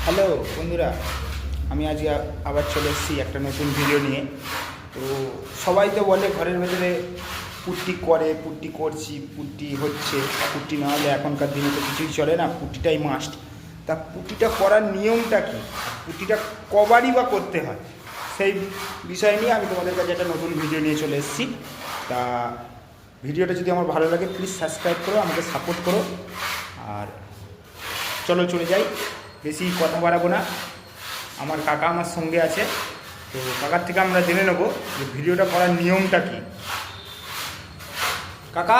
Hello বন্ধুরা, আমি আজ আবার চলে এসেছি একটা নতুন ভিডিও নিয়ে। তো সবাই তো বলে ঘরের ভেতরে পুট্টি করে, পুট্টি করছি, পুট্টি হচ্ছে, পুট্টি না হলে এখনকার দিনে তো কিছুই চলে না, পুট্টিটাই মাস্ট। তা পুট্টিটা করার নিয়মটা কী, পুট্টিটা কবারই বা করতে হয়, সেই বিষয় নিয়ে আমি তোমাদের কাছে একটা নতুন ভিডিও নিয়ে চলে এসেছি। তা ভিডিওটা যদি আমার ভালো লাগে প্লিজ সাবস্ক্রাইব করো, আমাকে সাপোর্ট করো। আর চলো চলে যাই, বেশি কথা বাড়াবো না। আমার কাকা আমার সঙ্গে আছে, তো কাকার থেকে আমরা জেনে নেব যে ভিডিওটা করার নিয়মটা কি। কাকা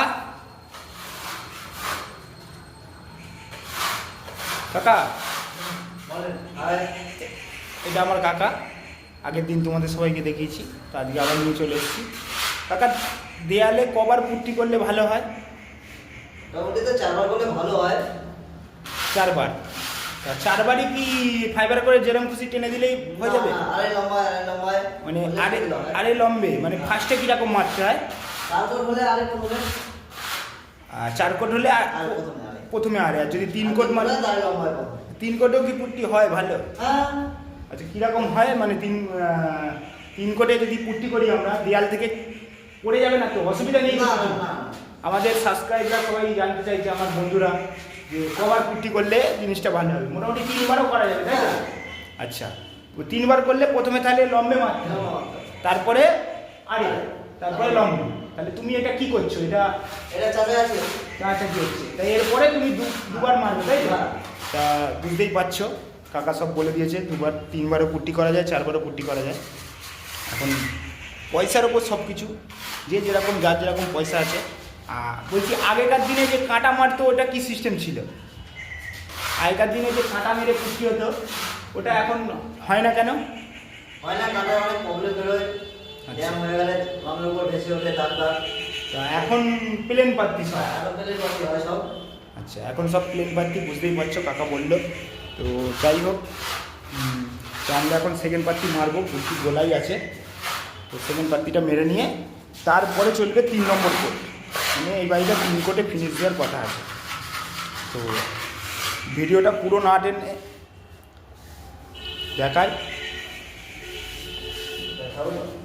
কাকা এটা আমার কাকা, আগের দিন তোমাদের সবাইকে দেখিয়েছি, তো আজকে আবার নিয়ে চলে এসেছি। কাকা, দেয়ালে কবার পুট্টি করলে ভালো হয়? মোটামুটি তো 4 বার করলে ভালো হয়। 4 বার? চারবারই কি ফাইবার করে যেরকম খুশি টেনে দিলেই হয়ে যাবে? আরে লম্বা মানে আরে লম্বে, মানে ফার্স্টে কীরকম মারতে হয়? 4 কোট হলে আরে প্রথমে, 4 কোট হলে প্রথমে আরে, আর যদি 3 কোট মানে তাহলে লম্বা হবে। 3 কোটেও কি পুট্টি হয় ভালো? হ্যাঁ। আচ্ছা, কীরকম হয় মানে 3 কোটে যদি পুট্টি করি আমরা, দেয়াল থেকে পড়ে যাবে না তো? অসুবিধা নেই? না। আমাদের সাবস্ক্রাইবার সবাই জানতে চাইছে, আমার বন্ধুরা, যে কবার পুট্টি করলে জিনিসটা ভালো হবে। মোটামুটি 3 বারও করা যাবে, তাই না? আচ্ছা, 3 বার করলে প্রথমে তাহলে লম্বে মারতে হবে, তারপরে আরে, তারপরে লম্বে। তাহলে তুমি এটা কি করছো? এটা চাচা আছে। কি হচ্ছে? তাই এরপরে তুমি দুবার মারবে, তাই তো? তা বুঝতেই পারছো, কাকা সব বলে দিয়েছে, 2 বার 3 বারও পুট্টি করা যায়, 4 বারও পুট্টি করা যায়। এখন পয়সার ওপর সব কিছু, যে যেরকম যার যেরকম পয়সা আছে। বলছি, আগেকার দিনে যে কাঁটা মারতো ওটা কি সিস্টেম ছিল? আগেকার দিনে যে কাঁটা মেরে পুট্টি হতো ওটা এখন হয় না কেন? হয় না, কাটার অনেক প্রবলেম বেরোয়। জ্যাম হয়ে গেলে রঙের উপর বেশি ওঠে দাগ। তা এখন প্লেন পাত্তি সব? এখন পেলে কী হয় সব। আচ্ছা, এখন সব প্লেন পাত্তি, বুঝতেই পারছো, কাকা বললো। তো যাই হোক, তো আমরা এখন সেকেন্ড পাত্তি মারবো, পুট্টি গোলাই আছে। তো সেকেন্ড পাত্তিটা মেরে নিয়ে তারপরে চলবে 3 নম্বর কোট, মানে এই বাড়িটা 3 কোটে ফিনিশ দেওয়ার কথা আছে। তো ভিডিওটা পুরো না টেনে দেখায়।